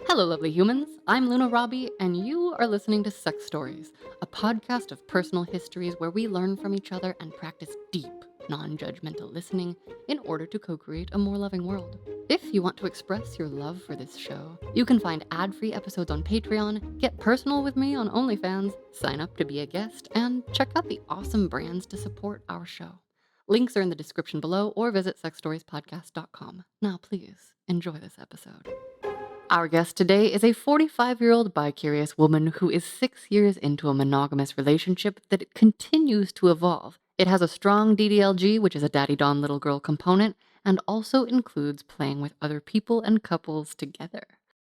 Hello, lovely humans. I'm Luna Robbie, and you are listening to Sex Stories, a podcast of personal histories where we learn from each other and practice deep, non judgmental listening in order to co create a more loving world. If you want to express your love for this show, you can find ad free episodes on Patreon, get personal with me on OnlyFans, sign up to be a guest, and check out the awesome brands to support our show. Links are in the description below or visit sexstoriespodcast.com. Now, please enjoy this episode. Our guest today is a 45-year-old bi-curious woman who is 6 years into a monogamous relationship that continues to evolve. It has a strong DDLG, which is a daddy-don little girl component, and also includes playing with other people and couples together.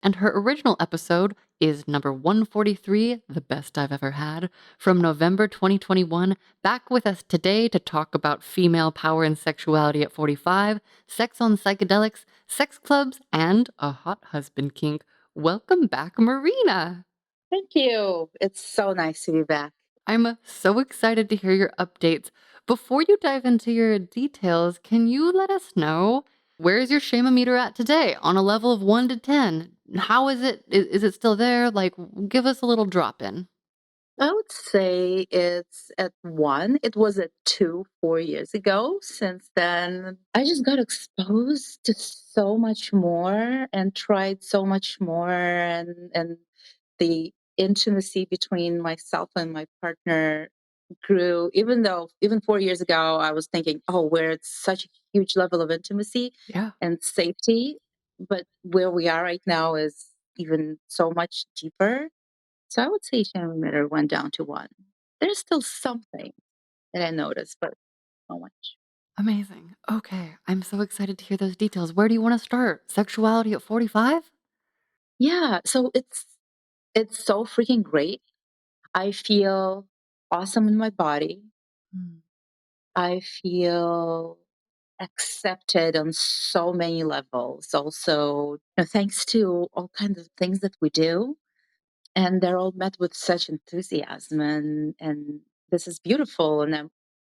And her original episode is number 143, the best I've ever had, from November 2021, back with us today to talk about female power and sexuality at 45, sex on psychedelics, sex clubs, and a hot husband kink. Welcome back, Marina. Thank you. It's so nice to be back. I'm so excited to hear your updates. Before you dive into your details, can you let us know where's your shame-o-meter at today on a level of 1 to 10? How is it? Is it still there? Like, give us a little drop in. I would say it's at one. It was at two 4 years ago. Since then, I just got exposed to so much more and tried so much more, and the intimacy between myself and my partner grew. Even 4 years ago, I was thinking, oh, we're at such a huge level of intimacy Yeah, and safety, but where we are right now is even so much deeper. So I would say Shamimeter went down to one. There's still something that I noticed, but not much. amazing. Okay, I'm so excited to hear those details. Where do you want to start? Sexuality at 45? Yeah, so it's so freaking great. I feel awesome in my body. Mm, I feel accepted on so many levels. Also, thanks to all kinds of things that we do, and they're all met with such enthusiasm, and this is beautiful. And I'm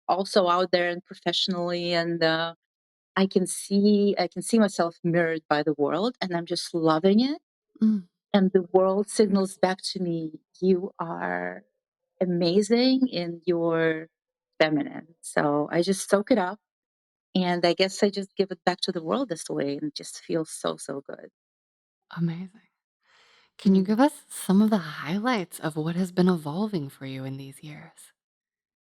also out there and professionally, and I can see myself mirrored by the world, and I'm just loving it. mm, And the world signals back to me, you are amazing and you're feminine. So I just soak it up, and I guess I just give it back to the world this way, and it just feels so, so good. amazing. Can you Mm. give us some of the highlights of what has been evolving for you in these years?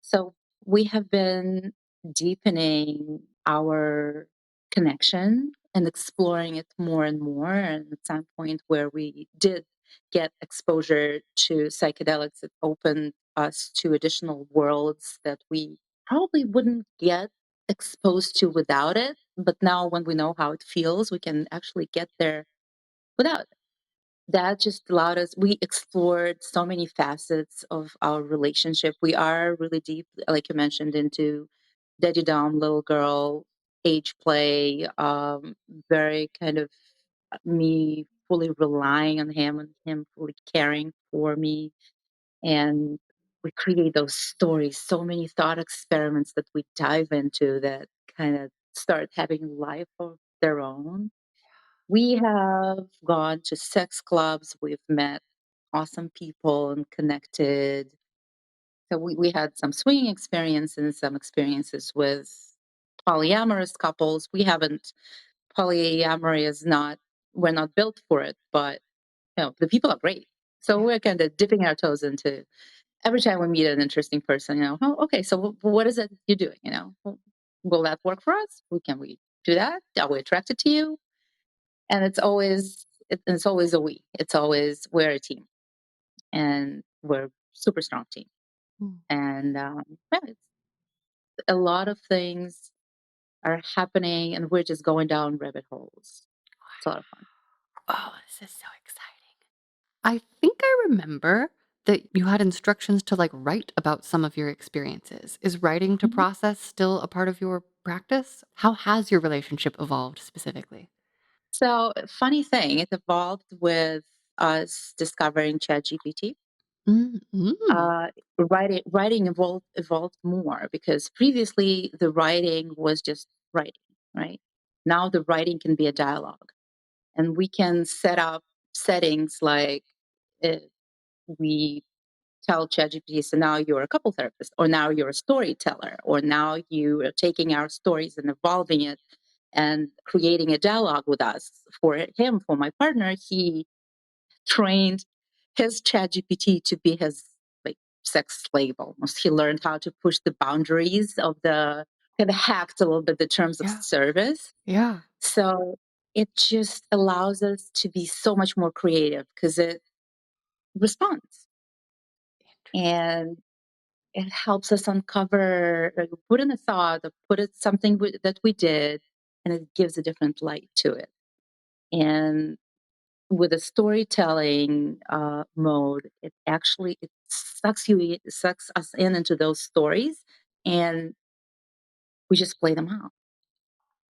So we have been deepening our connection and exploring it more and more. And at some point where we did get exposure to psychedelics, it opened us to additional worlds that we probably wouldn't get exposed to without it. But now, when we know how it feels, we can actually get there without it. That just allowed us, we explored so many facets of our relationship. We are really deep, like you mentioned, into daddy dom little girl age play, very kind of me fully relying on him and him fully caring for me. And we create those stories, so many thought experiments that we dive into that kind of start having life of their own. We have gone to sex clubs, we've met awesome people and connected. So we had some swinging experiences, some experiences with polyamorous couples. We haven't, polyamory is not, we're not built for it, but the people are great. So Yeah. we're kind of dipping our toes into every time we meet an interesting person, oh, okay, so what is it you're doing? Will that work for us? Can we do that? Are we attracted to you? And it's always a we. It's always we're a team, and we're a super strong team. Mm. And yeah, it's a lot of things are happening, and we're just going down rabbit holes. It's a lot of fun. Oh, this is so exciting. I think I remember that you had instructions to like write about some of your experiences. Is writing to Mhm. process still a part of your practice? How has your relationship evolved specifically? So, funny thing, it evolved with us discovering ChatGPT. Mm, mm, Uh, writing evolved more because previously the writing was just writing, right? Now the writing can be a dialogue, and we can set up. settings like uh, we tell ChatGPT, so now you're a couple therapist, or now you're a storyteller, or now you are taking our stories and evolving it and creating a dialogue with us. For him, for my partner, he trained his ChatGPT to be his like sex slave almost. He learned how to push the boundaries of the kind of hacked a little bit the terms of Yeah. service. Yeah. So it just allows us to be so much more creative because it responds and it helps us uncover, like, put in a thought, or put it something that we did, and it gives a different light to it. And with a storytelling mode, it sucks us in into those stories, and we just play them out.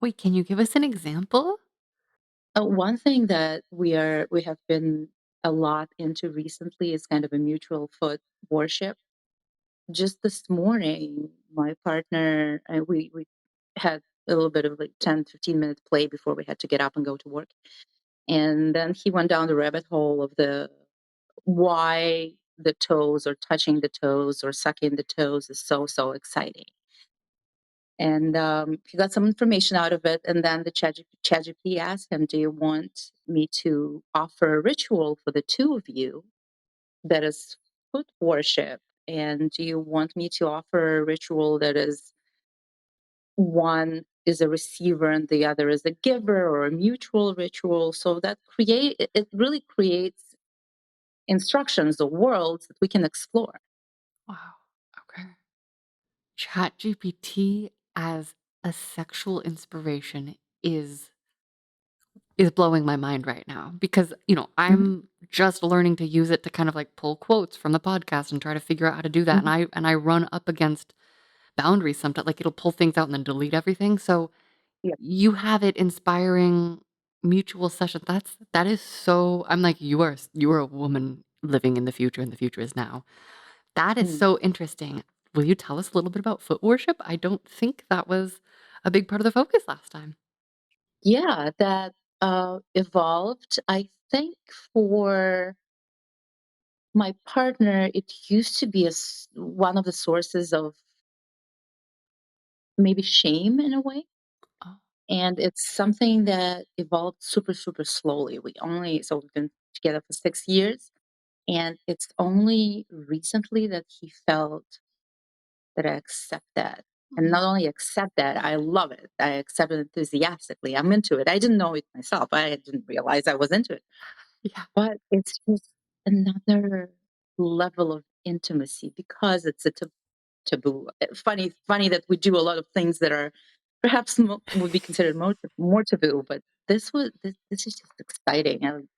Wait, can you give us an example? One thing that we have been a lot into recently is kind of a mutual foot worship. Just this morning, my partner and we had a little bit of like 10-15 minute play before we had to get up and go to work. And then he went down the rabbit hole of the why the toes or touching the toes or sucking the toes is so exciting. And he got some information out of it. And then the ChatGPT asked him, "Do you want me to offer a ritual for the two of you that is foot worship? And do you want me to offer a ritual that is one is a receiver and the other is a giver, or a mutual ritual?" So that it really creates instructions or worlds that we can explore. Wow. Okay. ChatGPT as a sexual inspiration is blowing my mind right now because, Mhm, I'm just learning to use it to kind of like pull quotes from the podcast and try to figure out how to do that. And mhm. I run up against boundaries sometimes. Like it'll pull things out and then delete everything. So Yeah. you have it inspiring mutual session. That is so I'm like, you are a woman living in the future and the future is now. That is Mm. so interesting. Will you tell us a little bit about foot worship? I don't think that was a big part of the focus last time. Yeah, that evolved. I think for my partner, it used to be one of the sources of maybe shame in a way. Oh. And it's something that evolved super slowly. We've been together for 6 years. And it's only recently that he felt that I accept that. And Mm. not only accept that, I love it. I accept it enthusiastically. I'm into it. I didn't know it myself. I didn't realize I was into it. Yeah. But it's just another level of intimacy because it's a taboo. Funny that we do a lot of things that are perhaps would be considered more taboo, but this is just exciting. And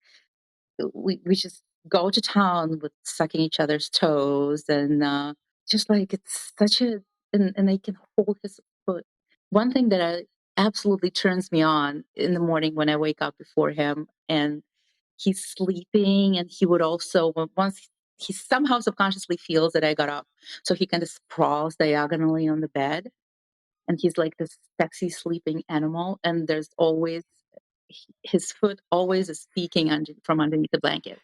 we just go to town with sucking each other's toes, and just like it's such a and they can hold his foot. One thing that absolutely turns me on in the morning when I wake up before him and he's sleeping, and he would also once he somehow subconsciously feels that I got up, so he kind of sprawls diagonally on the bed, and he's like this sexy sleeping animal, and there's always his foot always is peeking from underneath the blanket.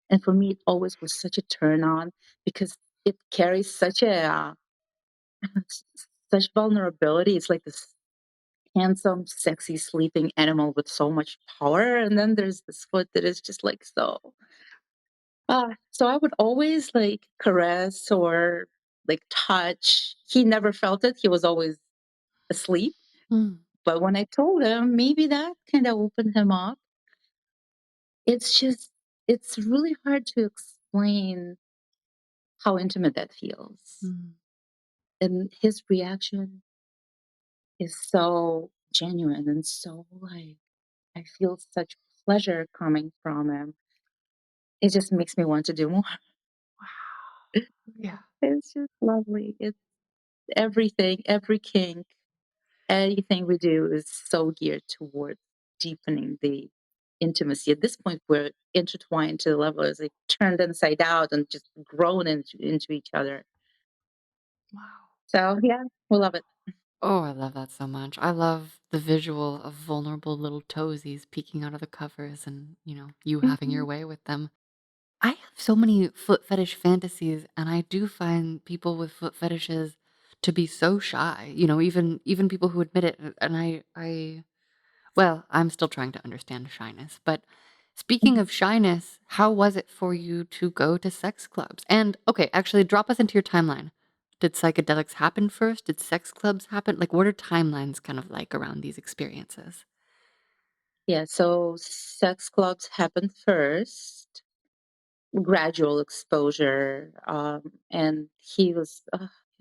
And for me, it always was such a turn on because it carries such a such vulnerability. It's like this handsome, sexy sleeping animal with so much power, and then there's this foot that is just like so. So I would always like caress or like touch. He never felt it. He was always asleep. Mm. But when I told him, maybe that kind of opened him up. It's just, it's really hard to explain how intimate that feels. Mm. And his reaction is so genuine and so like, I feel such pleasure coming from him. It just makes me want to do more. Wow. Yeah. It's just lovely. It's everything, every kink, anything we do is so geared towards deepening the intimacy. At this point, we're intertwined to the level as like turned inside out and just grown into each other. Wow. So yeah, we love it. Oh, I love that so much. I love the visual of vulnerable little toesies peeking out of the covers and, you having your Mhm. way with them. I have so many foot fetish fantasies, and I do find people with foot fetishes to be so shy, even people who admit it. And well, I'm still trying to understand shyness. But speaking Mhm. of shyness, how was it for you to go to sex clubs? And okay, actually, drop us into your timeline. Did psychedelics happen first? Did sex clubs happen? Like, what are timelines kind of like around these experiences? Yeah, so sex clubs happened first, gradual exposure, and he was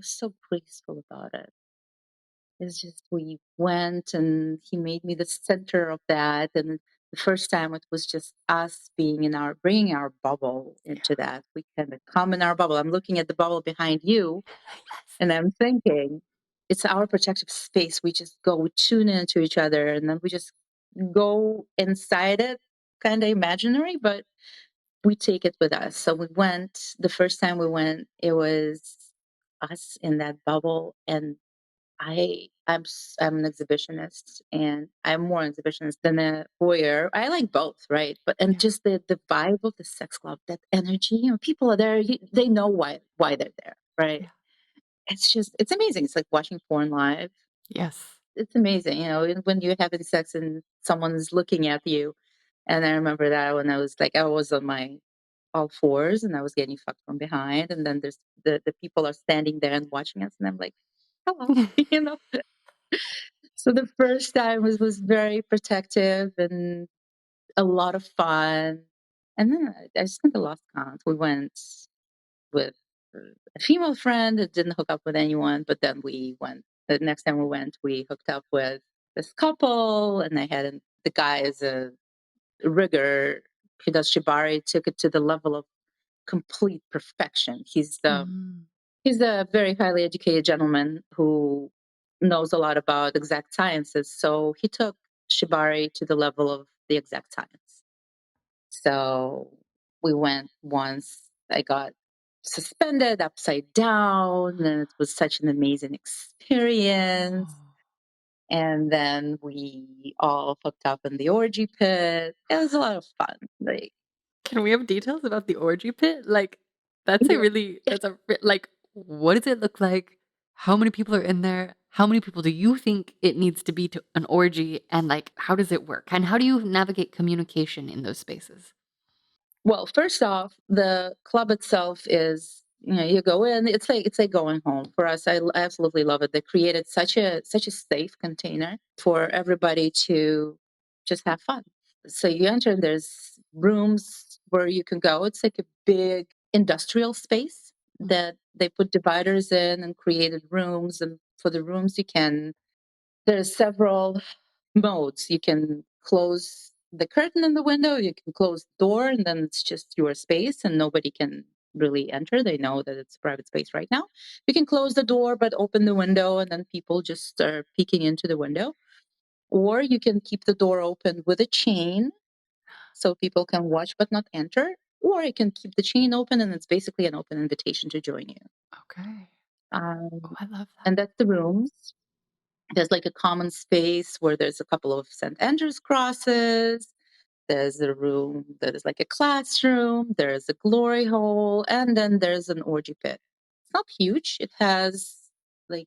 so graceful about it. It's just we went and he made me the center of that. And the first time it was just us being bringing our bubble into Yeah. that. We kind of come in our bubble. I'm looking at the bubble behind you Yes. and I'm thinking, it's our protective space. We just go, we tune into each other and then we just go inside it, kind of imaginary, but we take it with us. So the first time we went, it was us in that bubble. And I'm an exhibitionist, and I'm more exhibitionist than a voyeur. I like both, right? But and Yeah. just the vibe of the sex club, that energy. People are there. They know why they're there, right? Yeah. It's amazing. It's like watching porn live. Yes. It's amazing, and when you're having sex and someone's looking at you. And I remember that when I was on my all fours and I was getting fucked from behind, and then there's the people are standing there and watching us, and I'm like, hello, you know. So the first time was very protective and a lot of fun. And then I just kind of lost count. We went with a female friend that didn't hook up with anyone, but then the next time we went, we hooked up with this couple, and the guy is a rigger. He does shibari, took it to the level of complete perfection. Mm. He's a very highly educated gentleman who knows a lot about exact sciences. So he took shibari to the level of the exact science. So we went once. I got suspended upside down, and it was such an amazing experience. Oh. And then we all hooked up in the orgy pit. It was a lot of fun. Can we have details about the orgy pit? Like, that's a Yeah. really that's a re like, what does it look like? How many people are in there? How many people do you think it needs to be to an orgy? And, like, how does it work? And how do you navigate communication in those spaces? Well, first off, the club itself is, you go in, it's like going home. For us, I absolutely love it. They created such a safe container for everybody to just have fun. So you enter and there's rooms where you can go. It's like a big industrial space Mm, that they put dividers in and created rooms. And for the rooms, there's several modes. You can close the curtain in the window, you can close the door, and then it's just your space and nobody can really enter. They know that it's private space right now. You can close the door but open the window and then people just start peeking into the window. Or you can keep the door open with a chain so people can watch but not enter. Or you can keep the chain open and it's basically an open invitation to join you. okay. Oh, Um, I love that. and that's the rooms. There's like a common space where there's a couple of St. Andrew's crosses. There's a room that is like a classroom. There's a glory hole. And then there's an orgy pit. It's not huge. It has like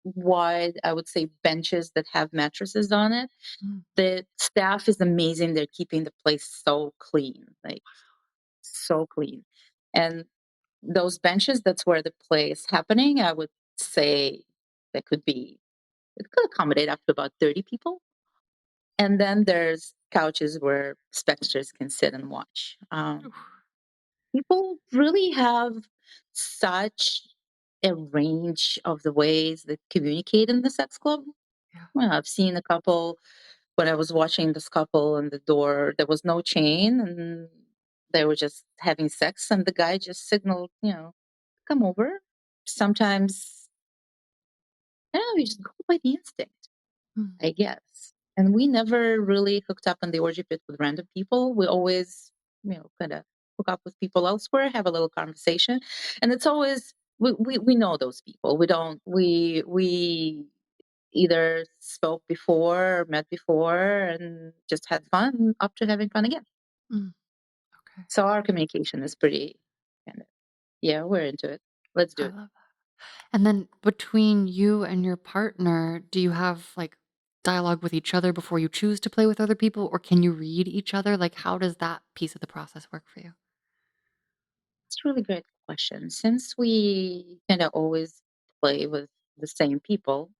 wide, I would say, benches that have mattresses on it. Mm, The staff is amazing. They're keeping the place so clean, like so clean. And those benches, that's where the play is happening. I would say that it could accommodate up to about 30 people. And then there's couches where spectators can sit and watch. oof, People really have such a range of the ways they communicate in the sex club. yeah. Well, I've seen a couple when I was watching this couple and the door, there was no chain and they were just having sex and the guy just signaled, come over. Sometimes, I don't know, you just go by the instinct. Mm, I guess. And we never really hooked up in the orgy pit with random people. We always, kind of hook up with people elsewhere, have a little conversation. And it's always, we know those people. We don't, we either spoke before or met before and just had fun up to having fun again. Mm, okay. So our communication is pretty kind of, yeah, we're into it. Let's do I it. love that. And then between you and your partner, do you have, like, dialogue with each other before you choose to play with other people, or can you read each other? Like, how does that piece of the process work for you? It's a really great question. Since we kind of always play with the same people,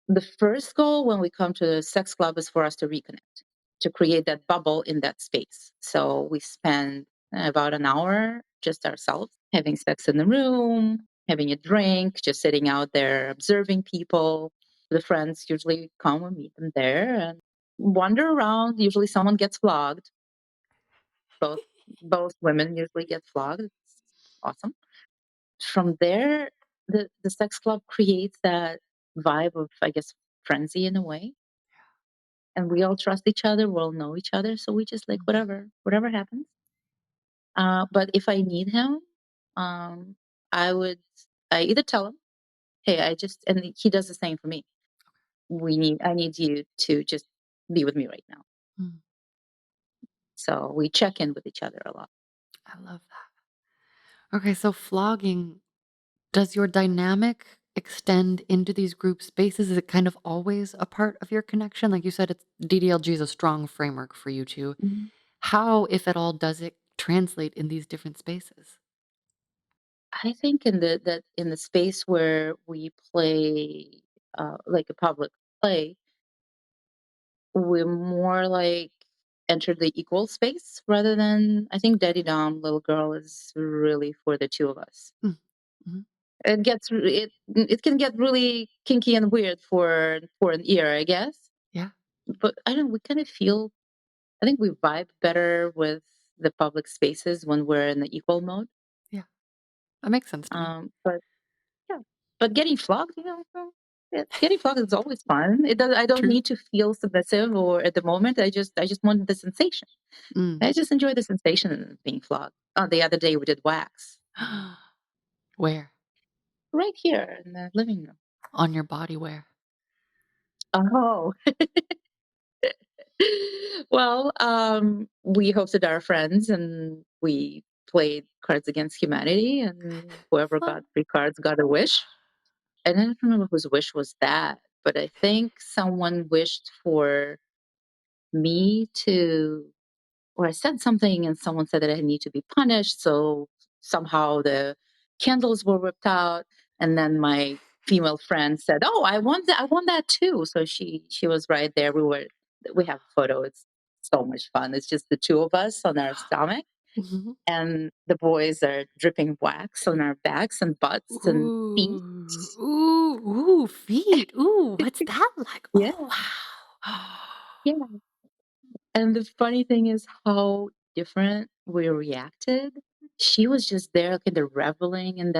the first goal when we come to the sex club is for us to reconnect, to create that bubble in that space. So we spend about an hour just ourselves, having sex in the room, having a drink, just sitting out there observing people. The friends usually come and meet them there and wander around. Usually someone gets flogged. Both both women usually get flogged. It's awesome. From there, the sex club creates that vibe of, I guess, frenzy in a way. And we all trust each other, we all know each other, so we just like Mhm. whatever happens. But if I need him, um, I would I either tell him, "Hey, I just," and he does the same for me. I need you to just be with me right now. Mm, So we check in with each other a lot. I love that. Okay, so flogging, does your dynamic extend into these group spaces? Is it kind of always a part of your connection? Like you said, it's DDLG is a strong framework for you two. Mhm. How, if at all, does it translate in these different spaces? I think in the space where we play like a public play, we're more like enter the equal space rather than, I think Daddy Dom Little Girl is really for the two of us. Mm, mhm. It can get really kinky and weird for an ear, I guess. Yeah, But I don't we kind of feel I think we vibe better with the public spaces when we're in the equal mode. yeah. That makes sense to me. But yeah, but getting flogged, getting flogged is always fun. It does. I don't True. need to feel submissive or at the moment. I just want the sensation. Mm. I just enjoy the sensation of being flogged. Oh, the other day we did wax Where? right here in the living room. On your body, where? Oh, well, we hosted our friends and we played Cards Against Humanity, and whoever Fun. got 3 cards got a wish. And I don't remember whose wish was that, but I think someone wished for me to, or I said something and someone said that I need to be punished. So somehow the candles were ripped out. And then my female friend said, "Oh, I want that too." So she was right there. We have a photo. It's so much fun. It's just the two of us on our stomach. Mhm. And the boys are dripping wax on our backs and butts and feet. Ooh, ooh, ooh, feet. Ooh, what's that like? Yeah. Oh, wow. Yeah. And the funny thing is how different we reacted. She was just there kind of reveling, and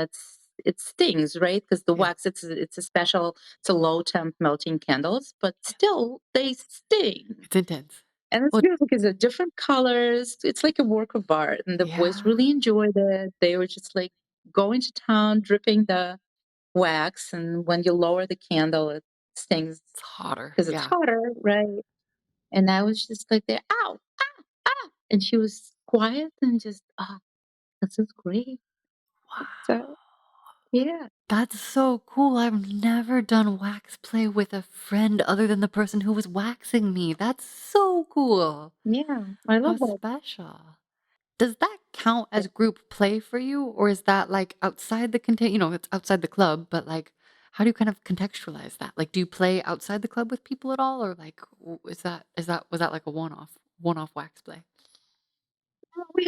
it stings, right? Because the Yeah, wax, it's a special, it's a low temp melting candles, but yeah. still they sting. It's intense. And it's Well, beautiful because they're different colors. It's like a work of art. And the boys yeah, really enjoyed it. They were just like going to town, dripping the wax. And when you lower the candle, it stings it's hotter. because it's Yeah. hotter, right? And I was just like there, ow, ah, and she was quiet and just, "Ah, this is great." So, Wow. yeah, That's so cool. I've never done wax play with a friend other than the person who was waxing me. That's so cool. yeah, I How love that. special. Does that count Yeah. as group play for you, or is that, like, outside the contain it's outside the club, but, like, how do you kind of contextualize that? Like, do you play outside the club with people at all, or, like, was that, like, a one-off wax play? We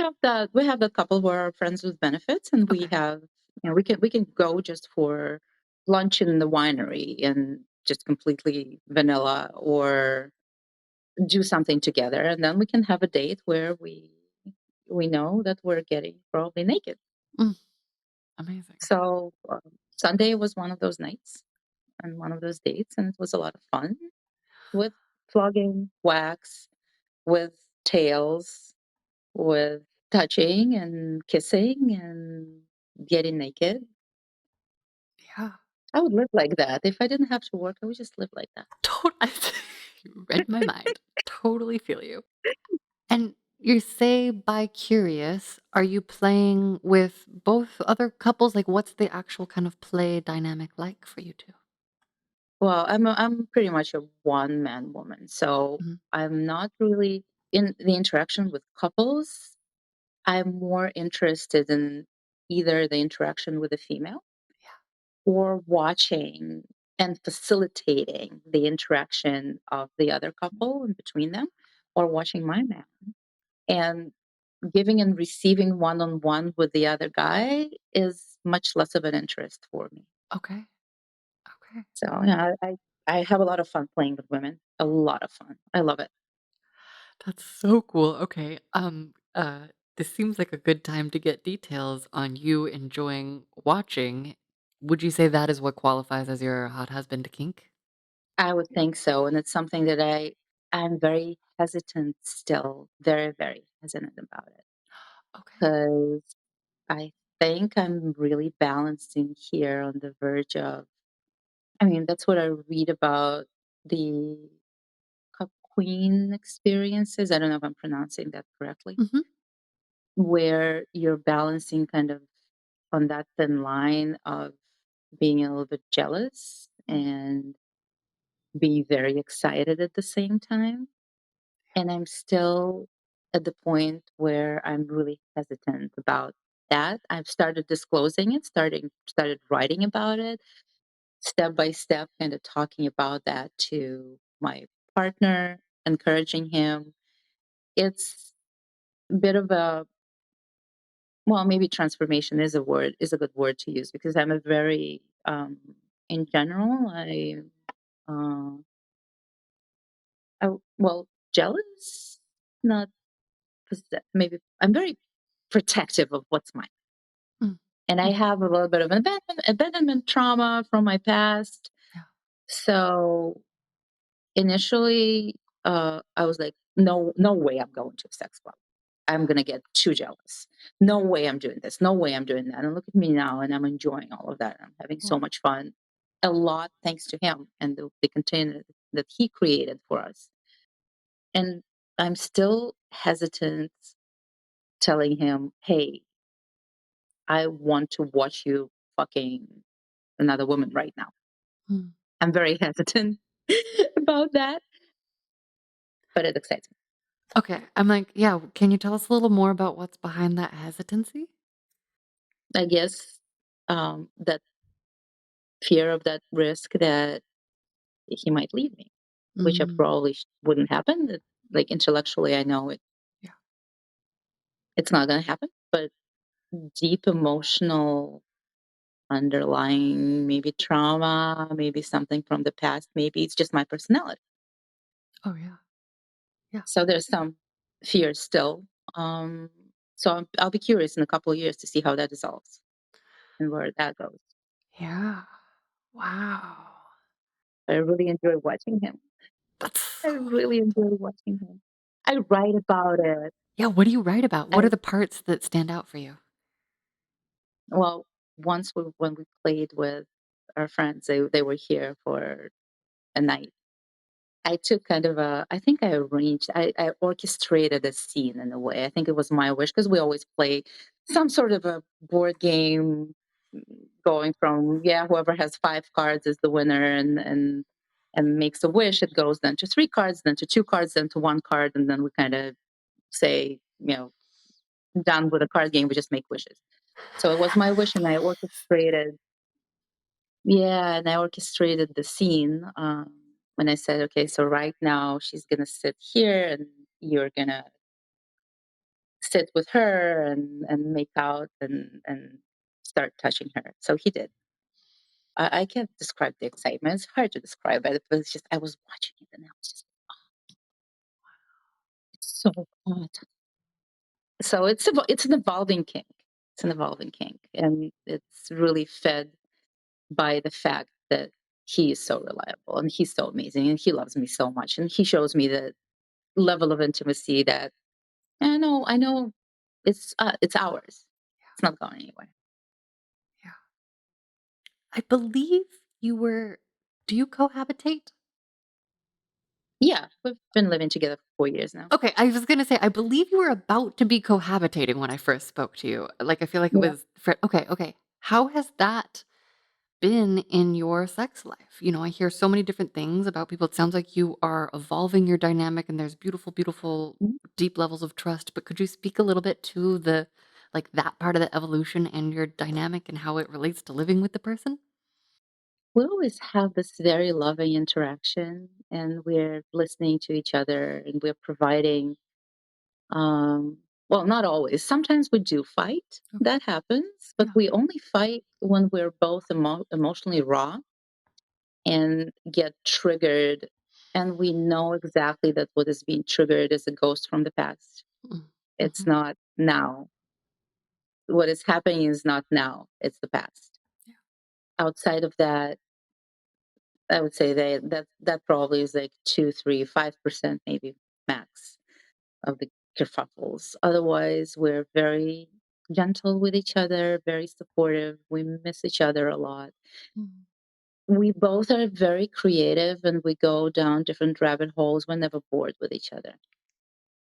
have a couple who are friends with benefits, and we Okay. have, we can go just for lunch in the winery and just completely vanilla, or do something together, and then we can have a date where we know that we're getting probably naked. Mm, amazing. So, Sunday was one of those nights and one of those dates, and it was a lot of fun with flogging, wax, with tails, with touching and kissing and getting naked. Yeah. I would live like that. If I didn't have to work, I would just live like that. You read my mind. Totally feel you. And you say by curious, are you playing with both other couples? Like, what's the actual kind of play dynamic like for you 2? Well, I'm pretty much a one man woman, so Mhm. I'm not really in the interaction with couples. I'm more interested in either the interaction with a female Yeah. or watching and facilitating the interaction of the other couple in between them, or watching my man. And giving and receiving one on one with the other guy is much less of an interest for me. Okay. Okay. So yeah, I have a lot of fun playing with women. A lot of fun. I love it. That's so cool. Okay. This seems like a good time to get details on you enjoying watching. Would you say that is what qualifies as your hot husband kink? I would think so, and it's something that I'm very hesitant still, very, very hesitant about it, Okay. because I think I'm really balancing here on the verge of. I mean, that's what I read about the Cup Queen experiences. I don't know if I'm pronouncing that correctly, Mhm. where you're balancing kind of on that thin line of being a little bit jealous Mm. and being very excited at the same time. And I'm still at the point where I'm really hesitant about that. I've started disclosing it, started writing about it, step by step, kind of talking about that to my partner, encouraging him. It's a bit of a, well, maybe transformation is a good word to use, because I'm a very in general, uh well, jealous, not maybe I'm very protective of what's mine. Mm. And I Mhm. have a little bit of an abandonment trauma from my past. Yeah. So initially, I was like, no, no way I'm going to a sex club. I'm gonna get too jealous. No way I'm doing this. No way I'm doing that. And look at me now, and I'm enjoying all of that. I'm having so Wow. much fun. A lot thanks to him and the container that he created for us. And I'm still hesitant telling him, "Hey, I want to watch you fucking another woman right now." Mm. I'm very hesitant about that, but it excites me. Okay. I'm like, yeah, can you tell us a little more about what's behind that hesitancy? I guess that fear of that risk that he might leave me, which I Mm. probably wouldn't happen. Like intellectually, I know Yeah. it's not going to happen, but deep emotional underlying, maybe trauma, maybe something from the past, maybe it's just my personality. Oh, yeah. Yeah. So there's some fear still. Um, so I'll be curious in a couple of years to see how that dissolves and where that goes. Yeah. Wow. I really enjoy watching him. That's I so really enjoy watching him. I write about it. Yeah, what do you write about? What I are the parts that stand out for you? Well, once when we played with our friends, they were here for a night. I took kind of a, I think I orchestrated a scene in a way. I think it was my wish, because we always play some sort of a board game, mm, going from, yeah, whoever has 5 cards is the winner, and makes a wish. It goes then to 3 cards, then to 2 cards, then to 1 card, and then we kind of say, done with the card game, we just make wishes. So it was my wish, and I orchestrated. Yeah, and I orchestrated the scene, when I said, "Okay, so right now she's gonna sit here, and you're gonna sit with her and make out and start touching her." So he did. I can't describe the excitement. It's hard to describe it, but it's just I was watching it, and I was just, it's so hot. So it's an evolving kink. It's an evolving kink, and it's really fed by the fact that he is so reliable and he's so amazing and he loves me so much and he shows me the level of intimacy that I know it's ours. It's not going anywhere. Yeah. I believe you were do you cohabitate? Yeah, we've been living together for 4 years now. Okay, I was gonna say, I believe you were about to be cohabitating when I first spoke to you. Like, I feel like it Yeah. was okay, okay. How has that been in your sex life? You know, I hear so many different things about people. It sounds like you are evolving your dynamic and there's beautiful, beautiful, Mhm. deep levels of trust. But could you speak a little bit to like that part of the evolution and your dynamic and how it relates to living with the person? We always have this very loving interaction, and we're listening to each other, and we're providing, well, not always. Sometimes we do fight. Okay. That happens, but Yeah. we only fight when we're both emotionally raw and get triggered, and we know exactly that what is being triggered is a ghost from the past. Mm. It's Mhm. not now. What is happening is not now, it's the past. Yeah. Outside of that, I would say that probably is like 2, 3, 5% maybe max of the kerfuffles. Otherwise, we're very gentle with each other, very supportive. We miss each other a lot. Mhm. We both are very creative and we go down different rabbit holes. We're never bored with each other.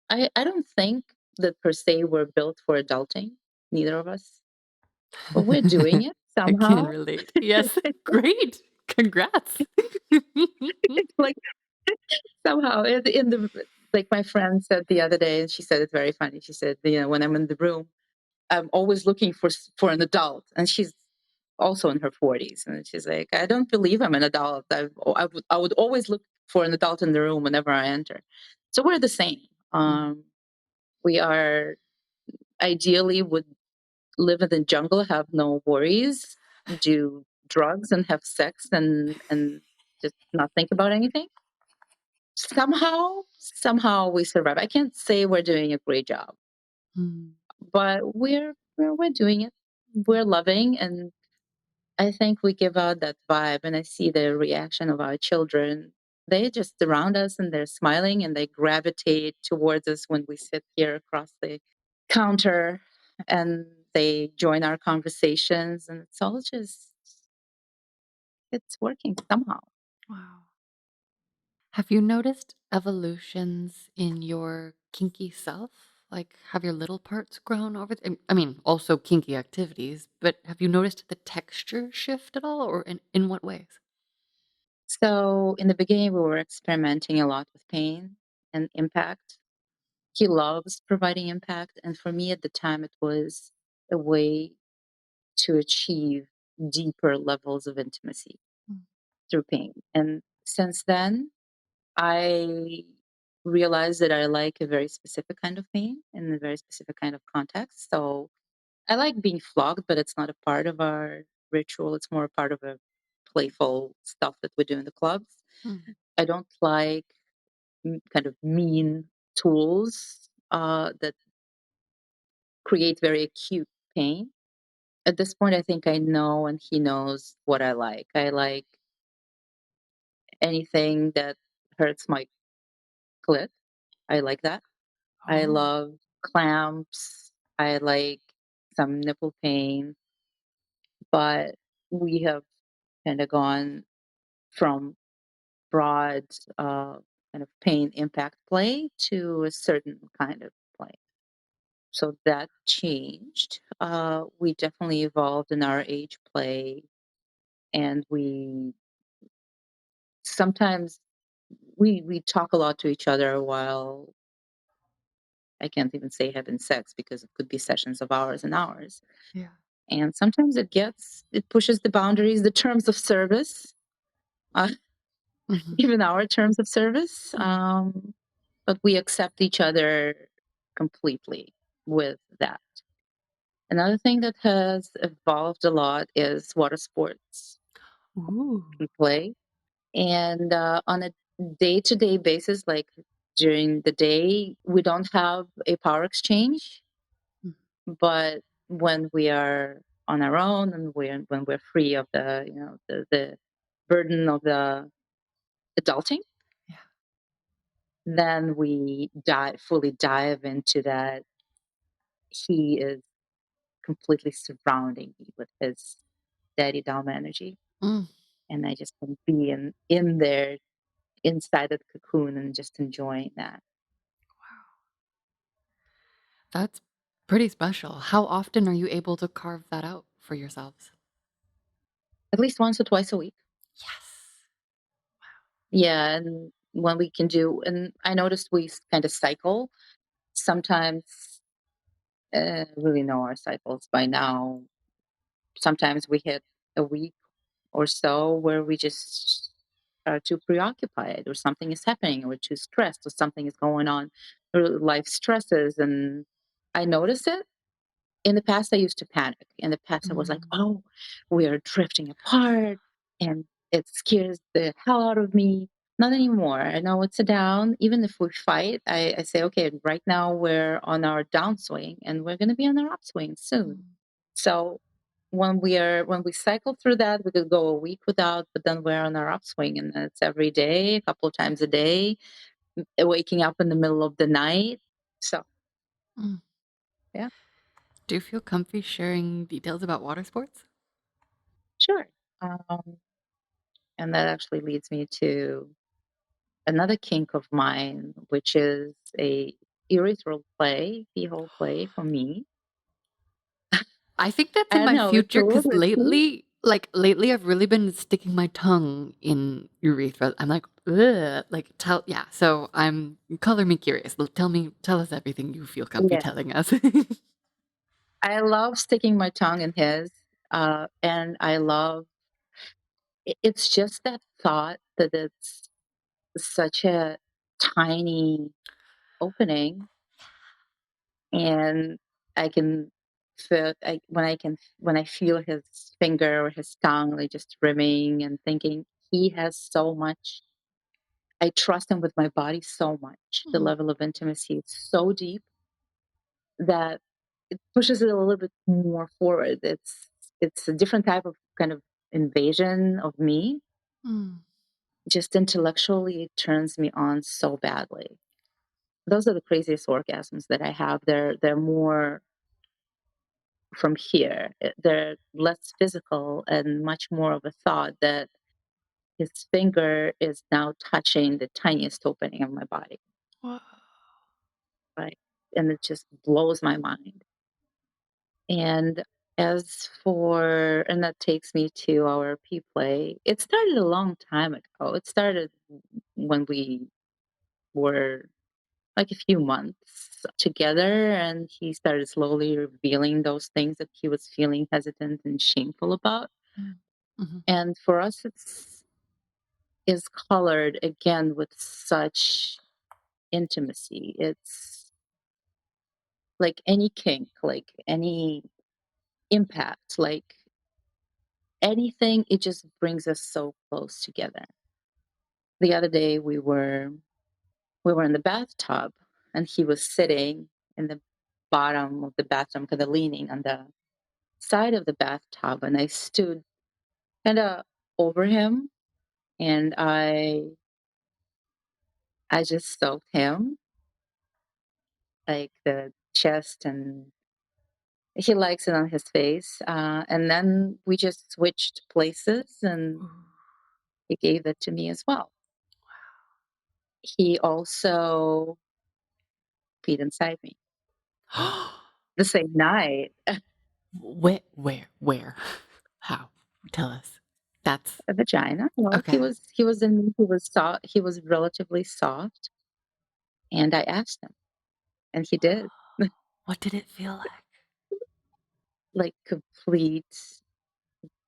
I don't think that per se we're built for adulting, neither of us, but we're doing it I can somehow. relate. Yes. Great. Congrats. Like somehow in the like my friend said the other day, and she said it's very funny. She said, when I'm in the room, I'm always looking for an adult, and she's also in her 40s, and she's like, I don't believe I'm an adult. I would always look for an adult in the room whenever I enter. So we're the same. Mm. We are ideally would live in the jungle, have no worries, do drugs and have sex and just not think about anything. Somehow we survive. I can't say we're doing a great job, Mm. but we're doing it. Yeah. We're loving, and I think we give out that vibe. And I see the reaction of our children. They just surround us and they're smiling and they gravitate towards us when we sit here across the counter, and they join our conversations, and it's all just it's working somehow. Wow. Have you noticed evolutions in your kinky self? Like, have your little parts grown over? I mean, also kinky activities, but have you noticed the texture shift at all, or in what ways? So in the beginning, we were experimenting a lot with pain and impact. He loves providing impact. And for me at the time, it was a way to achieve deeper levels of intimacy Mm. through pain. And since then, I realized that I like a very specific kind of pain in a very specific kind of context. So I like being flogged, but it's not a part of our ritual. It's more a part of a playful stuff that we do in the clubs. Mm. I don't like kind of mean tools that create very acute pain. At this point, I think I know and he knows what I like. I like anything that hurts my clit. I like that. I Oh, love clamps. I like some nipple pain, but we have kind of gone from broad kind of pain impact play to a certain kind of play. So that changed. We definitely evolved in our age play, and we sometimes we talk a lot to each other while I can't even say having sex because it could be sessions of hours and hours. yeah. And sometimes it pushes the boundaries, the terms of service, uh, Hmm. even our terms of service. Hmm. But we accept each other completely with that. Another thing that has evolved a lot is water sports Ooh. we play. And on a day to day basis, like during the day, we don't have a power exchange. Mm. But when we are on our own and when we're free of the burden of the adulting, Yeah. then we fully dive into that. He is completely surrounding me with his. daddy dom energy, Mm, and I just want to be in there inside of the cocoon and just enjoying that. that's pretty special. How often are you able to carve that out for yourselves? At least once or twice a week. Yes. Yeah, and when we can do, and I noticed we kind of cycle. Sometimes, really know our cycles by now. Sometimes we hit a week or so where we just are too preoccupied, or something is happening, or we're too stressed, or something is going on, or life stresses. And I notice it. In the past, I used to panic. In the past, I was like, Mm, "Oh, we are drifting apart," and it scares the hell out of me. Not anymore. I know it's a down. Even if we fight, I say, "Okay, right now we're on our downswing, and we're going to be on our upswing soon." mm, So when we cycle through that, we could go a week without, but then we're on our upswing, and it's every day, a couple of times a day, waking up in the middle of the night. So mm. yeah, Do you feel comfy sharing details about water sports? sure. Um, and that actually leads me to another kink of mine, which is a urethral play, keyhole play for me. I think that's in I my know it's a future little because risky. lately, I've really been sticking my tongue in urethra. I'm like, ugh, like tell, yeah. So I'm color me curious. Tell us everything you feel comfy Yeah, telling us. I love sticking my tongue in his, and I love. It's just that thought that it's such a tiny opening, and I can feel when I feel his finger or his tongue, like just rimming and thinking he has so much. I trust him with my body so much. The Mm, level of intimacy is so deep that it pushes it a little bit more forward. It's a different type of kind of invasion of me. mm, Just intellectually, it turns me on so badly. Those are the craziest orgasms that I have. They're more from here. They're less physical and much more of a thought that his finger is now touching the tiniest opening of my body, whoa. right? And it just blows my mind. And and that takes me to our P play. It started a long time ago. It started when we were like a few months together, and he started slowly revealing those things that he was feeling hesitant and shameful about. Mm, mhm, And for us, it's is colored again with such intimacy. It's like any kink, like any impact, like anything, it just brings us so close together. The other day we were in the bathtub, and he was sitting in the bottom of the bathtub, kind of leaning on the side of the bathtub, and I stood kind of over him, and I just soaked him, like the chest, and he likes it on his face. And then we just switched places, and ooh. he gave it to me as well. He also peed inside me the same night. Where? How? Tell us. That's A vagina. Well, okay. he was relatively soft, and I asked him, and he did. What did it feel like? Like complete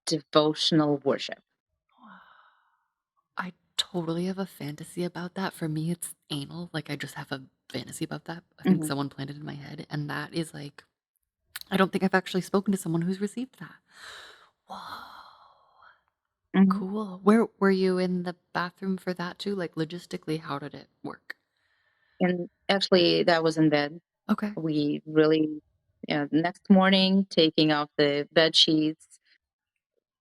devotional worship. I totally have a fantasy about that. For me, it's anal. Like, I just have a fantasy about that. I think Mhm, someone planted in my head. And that is like, I don't think I've actually spoken to someone who's received that. Whoa. mhm. Cool. Where were you in the bathroom for that too? Like, logistically, how did it work? And actually, that was in bed. Okay. We really, yeah, next morning, taking off the bed sheets,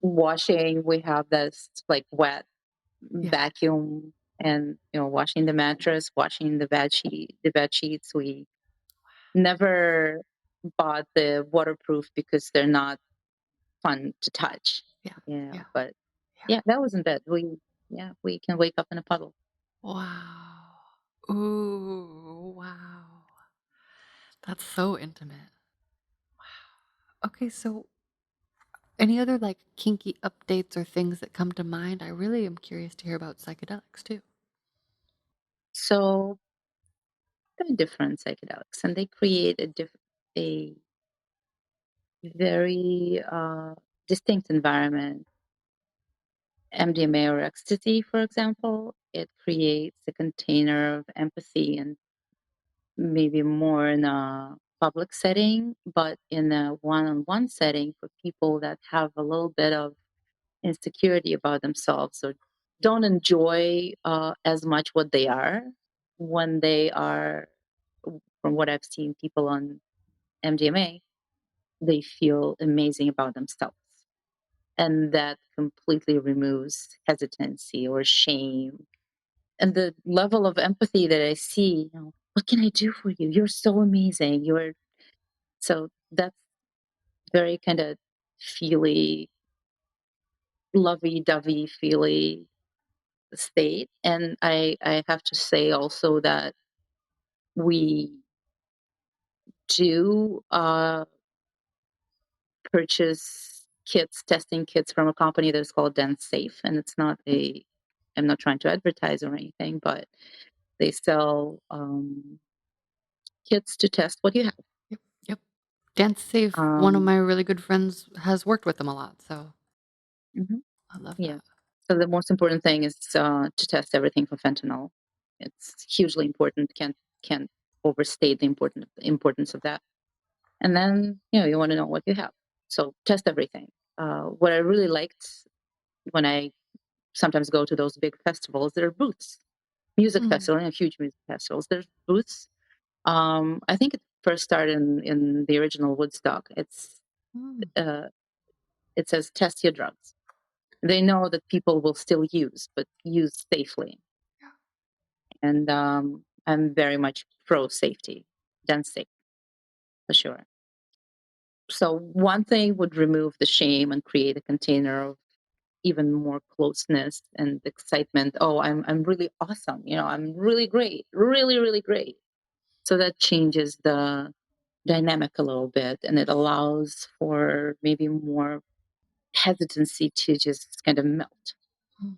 washing. We have this like wet Yeah. vacuum, and washing the mattress, washing the bed sheets. We never bought the waterproof because they're not fun to touch. Yeah. Yeah, Yeah. but Yeah. yeah, that wasn't bad. We can wake up in a puddle. Wow. Ooh, wow. That's so intimate. Okay, so any other like kinky updates or things that come to mind? I really am curious to hear about psychedelics too. So there are different psychedelics, and they create a very distinct environment. MDMA or ecstasy, for example, it creates a container of empathy and maybe more in a public setting, but in a one-on-one setting for people that have a little bit of insecurity about themselves or don't enjoy as much what they are when they are, from what I've seen, people on MDMA, they feel amazing about themselves. And that completely removes hesitancy or shame. And the level of empathy that I see, what can I do for you? You're so amazing. So that's very kind of feely, lovey dovey feely state. And I have to say also that we do purchase kits, testing kits from a company that's called Dance Safe. And I'm not trying to advertise or anything, but they sell kits to test what you have. Yep. Yep. Dance Safe, one of Um, my really good friends has worked with them a lot, so mhm, I love yeah. that. So the most important thing is to test everything for fentanyl. It's hugely important. Can't overstate the importance of that. And then you want to know what you have. So test everything. What I really liked when I sometimes go to those big festivals, there are booths, music Mm, festival, huge music festivals. There's booths. I think it first started in the original Woodstock. mm, Uh, it says test your drugs. They know that people will still use, but use safely. yeah. And I'm very much pro safety, gun safe for sure. So one thing would remove the shame and create a container of even more closeness and excitement. Oh, I'm really awesome. I'm really great, really really great. So that changes the dynamic a little bit, and it allows for maybe more hesitancy to just kind of melt. Mm,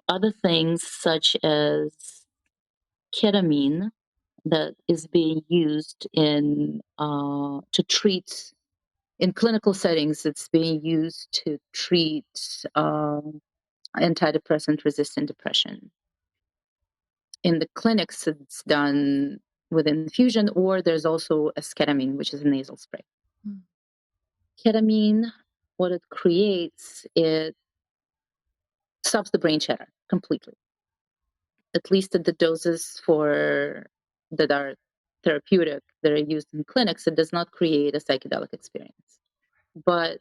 Other things such as ketamine that is being used to treat in clinical settings. It's being used to treat antidepressant resistant depression. In the clinics, it's done with infusion, or there's also esketamine, which is a nasal spray. mm, Ketamine, what it creates, it stops the brain chatter completely. At least at the doses for that are therapeutic that are used in clinics, it does not create a psychedelic experience. But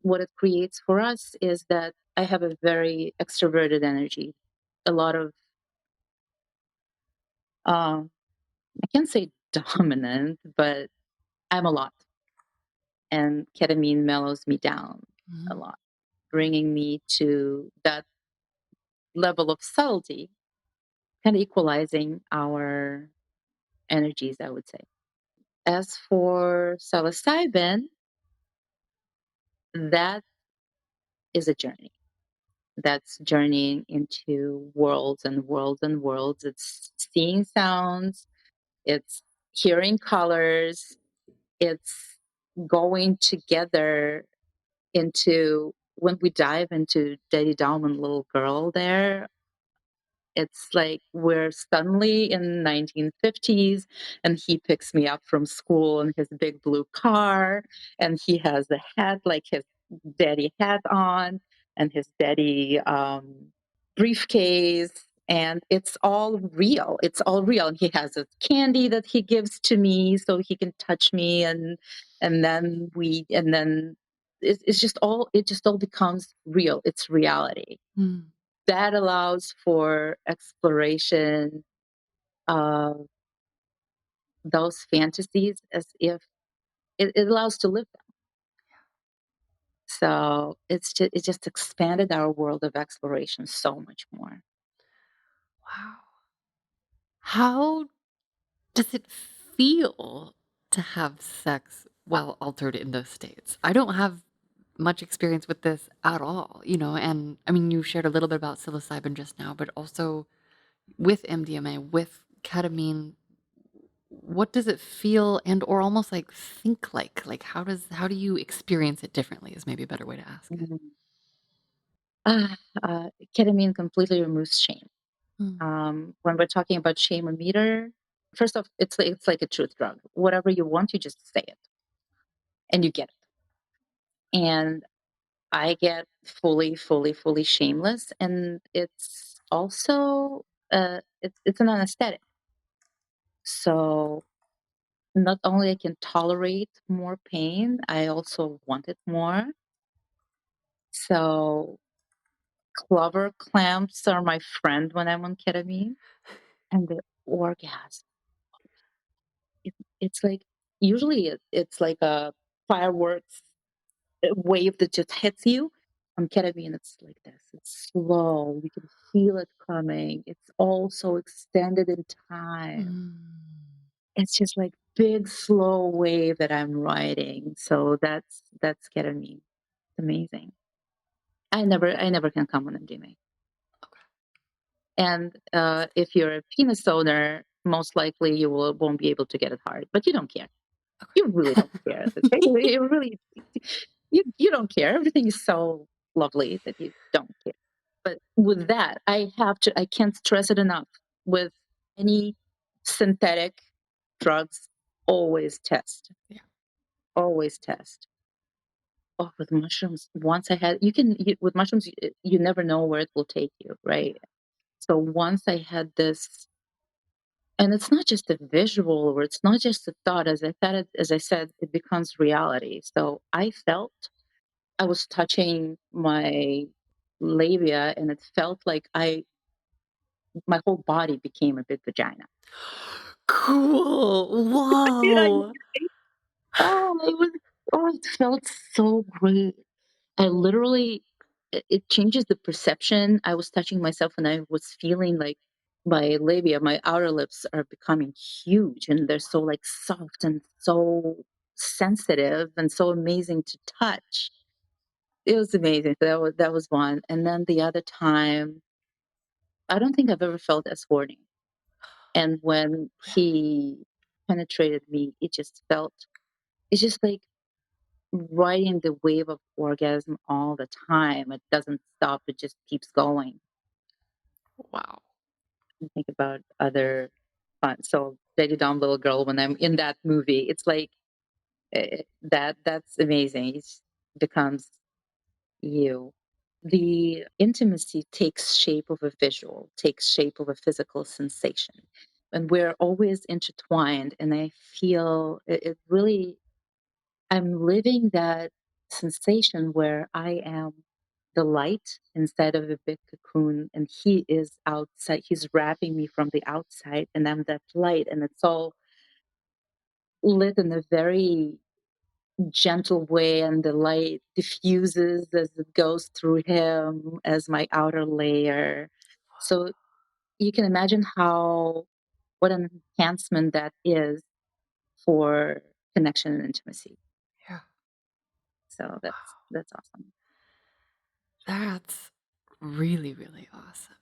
what it creates for us is that I have a very extroverted energy, a lot of I can't say dominant, but I'm a lot, and ketamine mellows me down a mm, lot, bringing me to that level of subtlety, kind of equalizing our energies, I would say. As for psilocybin, that is a journey. That's journeying into worlds and worlds and worlds. It's seeing sounds, it's hearing colors, it's going together into when we dive into Daddy Dom and Little Girl there. It's like we're suddenly in 1950s, and he picks me up from school in his big blue car, and he has the hat, like his daddy hat on, and his daddy briefcase, and it's all real. It's all real. And he has a candy that he gives to me so he can touch me, and then it just all becomes real. It's reality mm, that allows for exploration of those fantasies as if it allows to live them. So it just expanded our world of exploration so much more. Wow. How does it feel to have sex while altered in those states? I don't have much experience with this at all, and I mean, you shared a little bit about psilocybin just now, but also with MDMA, with ketamine, what does it feel and or almost like think like? Like how do you experience it differently is maybe a better way to ask it. Mhm. Ah, Ketamine completely removes shame. Mm. When we're talking about shame meter, first off, it's like a truth drug. Whatever you want, you just say it, and you get it. And I get fully, fully, fully shameless, and it's also it's an anesthetic. So not only I can tolerate more pain, I also want it more. So clover clamps are my friend when I'm on ketamine, and the orgasm. It, it's like usually it's like a fireworks wave that just hits you. On ketamine, it's like this. It's slow. You can feel it coming. It's also extended in time. Mm. It's just like big slow wave that I'm riding. So that's ketamine. It's amazing. I never can come on MDMA. Okay. And if you're a penis owner, most likely won't be able to get it hard, but you don't care. You really don't care at this rate. You really you don't care. Everything is so lovely that you don't care. But with that, I can't stress it enough. With any synthetic drugs, always test. Yeah. Always test. Oh, with mushrooms, once I had with mushrooms, you never know where it will take you, right? So once I had this, and it's not just a visual or it's not just a thought. As I said, it becomes reality. So I felt I was touching my labia, and it felt like I my whole body became a big vagina. Cool. Did I? Whoa. Oh, it felt so great. I literally it changes the perception. I was touching myself and I was feeling like my labia, my outer lips are becoming huge and they're so like soft and so sensitive and so amazing to touch. It was amazing. That was one. And then the other time, I don't think I've ever felt as horny. And when he penetrated me, it's just like riding the wave of orgasm all the time. It doesn't stop, it just keeps going. Wow. I think about other fun. So, Daddy Dom Little Girl, when I'm in that movie, it's like that's amazing. It becomes you. The intimacy takes shape of a visual, takes shape of a physical sensation. And we're always intertwined. And I feel it really I'm living that sensation where I am the light inside of a big cocoon and he is outside. He's wrapping me from the outside and I'm that light and it's all lit in a very gentle way and the light diffuses as it goes through him as my outer layer. So you can imagine what an enhancement that is for connection and intimacy. Yeah. So that's awesome. That's really, really awesome.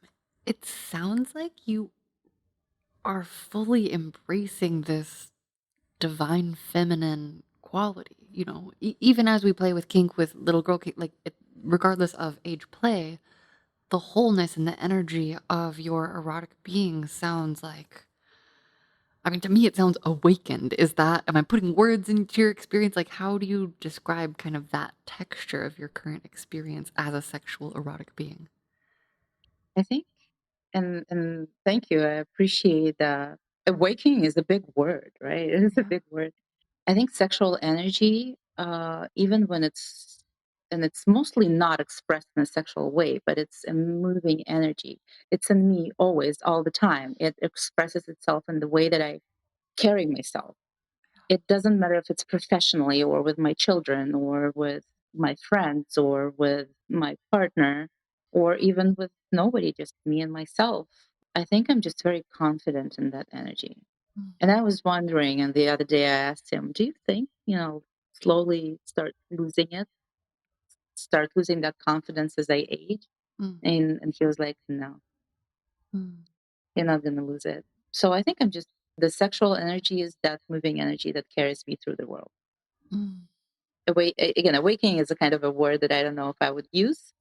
It sounds like you are fully embracing this divine feminine quality, even as we play with kink with little girl kink, like regardless of age play, the wholeness and the energy of your erotic being sounds like, I mean, to me, it sounds awakened. Am I putting words into your experience? Like, how do you describe kind of that texture of your current experience as a sexual erotic being? I think, and thank you. I appreciate awakening is a big word, right? It's a Yeah. big word. I think sexual energy, even when it's mostly not expressed in a sexual way, but it's a moving energy. It's in me always, all the time. It expresses itself in the way that I carry myself. It doesn't matter if it's professionally or with my children or with my friends or with my partner or even with nobody, just me and myself. I think I'm just very confident in that energy. Mm, And I was wondering, and the other day I asked him, do you think, slowly start losing that confidence as I age? mm, And he was like, no, mm, you're not going to lose it. So I think the sexual energy is that moving energy that carries me through the world. mm. Again, awakening is a kind of a word that I don't know if I would use.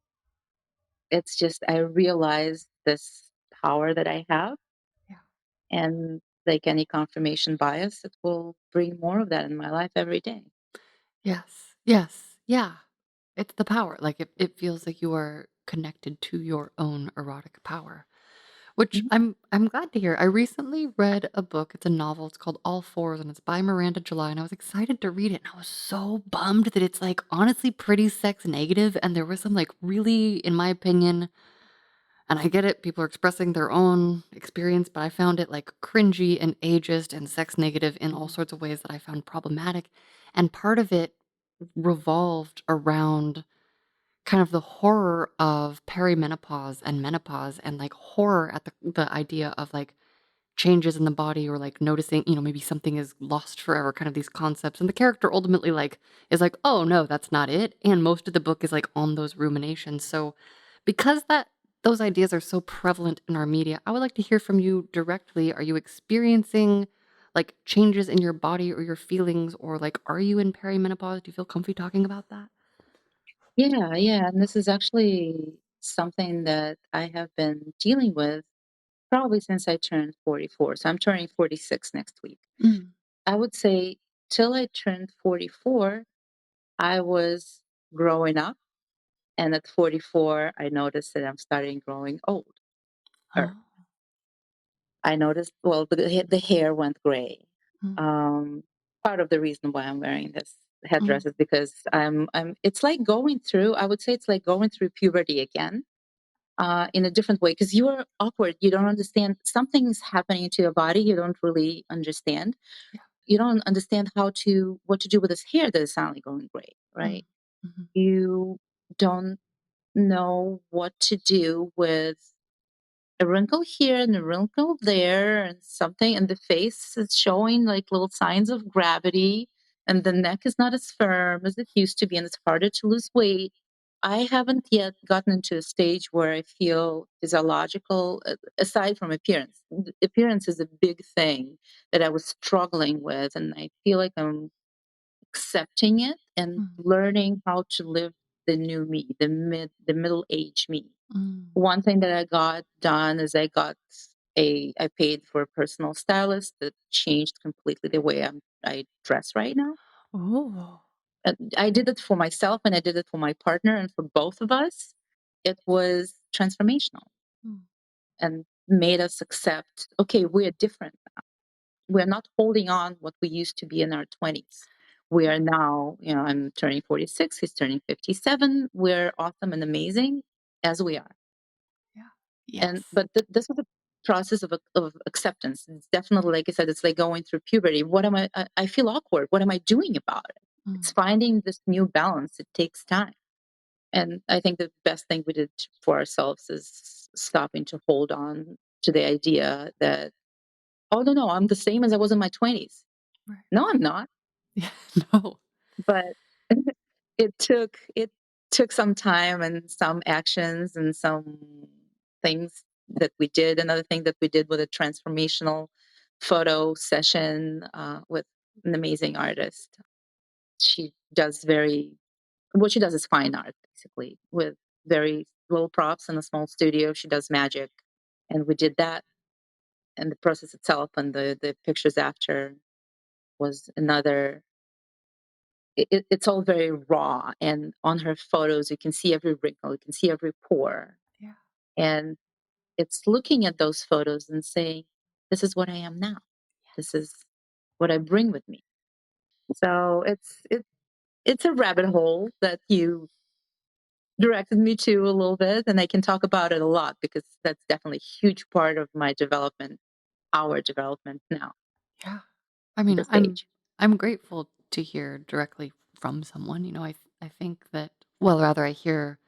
It's just I realize this power that I have, Yeah. and like any confirmation bias, it will bring more of that in my life every day. Yes. Yes. Yeah. It's the power. Like it feels like you are connected to your own erotic power, which Mhm. I'm glad to hear. I recently read a book. It's a novel. It's called All Fours and it's by Miranda July. And I was excited to read it. And I was so bummed that it's like honestly pretty sex negative. And there was some like really, in my opinion, and I get it, people are expressing their own experience, but I found it like cringy and ageist and sex negative in all sorts of ways that I found problematic. And part of it revolved around kind of the horror of perimenopause and menopause and like horror at the idea of like changes in the body or like noticing, maybe something is lost forever, kind of these concepts. And the character ultimately like is like, oh no, that's not it. And most of the book is like on those ruminations. So because that those ideas are so prevalent in our media, I would like to hear from you directly. Are you experiencing like changes in your body or your feelings, or like are you in perimenopause? Do you feel comfy talking about that? Yeah, yeah. And this is actually something that I have been dealing with probably since I turned 44. So I'm turning 46 next week. Mm. I would say till I turned 44, I was growing up. And at 44, I noticed that I'm starting growing old. Oh. I noticed, well, the hair went gray. Mm. Um, Part of the reason why I'm wearing this headdress Mm. is because it's like going through, I would say it's like going through puberty again, in a different way, because you're awkward. You don't understand. Something's happening to your body. You don't really understand. Yeah. You don't understand what to do with this hair that is suddenly going gray, Mm. right? Mhm. You don't know what to do with a wrinkle here and a wrinkle there and something, and the face is showing like little signs of gravity, and the neck is not as firm as it used to be, and it's harder to lose weight. I haven't yet gotten into a stage where I feel physiological, aside from appearance. Appearance is a big thing that I was struggling with, and I feel like I'm accepting it and Mm. learning how to live the new me, the middle age me. Mm. One thing that I got done is I paid for a personal stylist that changed completely the way I dress right now. Oh. I did it for myself and I did it for my partner and for both of us. It was transformational Mm. and made us accept, okay, we're different. We're not holding on what we used to be in our 20s. We Yeah. are now, I'm turning 46, he's turning 57. We're awesome and amazing as we are. Yeah. And Yes. but this was a process of acceptance. It's definitely, like I said, it's like going through puberty. What am I feel awkward. What am I doing about it? It's Mm. finding this new balance. It takes time. And I think the best thing we did for ourselves is stopping to hold on to the idea that, oh, no, I'm the same as I was in my 20s. Right. No, I'm not. Yeah. No. But it took some time and some actions and some things that we did. Another thing that we did with a transformational photo session, with an amazing artist. She does very what she does is fine art, basically, with very little props in a small studio. She does magic, and we did that. And the process itself and the pictures after was another. It's all very raw, and on her photos you can see every wrinkle, you can see every pore, Yeah. and it's looking at those photos and saying, this is what I am now, this is what I bring with me. So it's a rabbit hole that you directed me to a little bit, and I can talk about it a lot because that's definitely a huge part of my development, our development now Yeah. I at mean, this I'm age. I'm grateful to hear directly from someone. I I think that, well, rather, I hear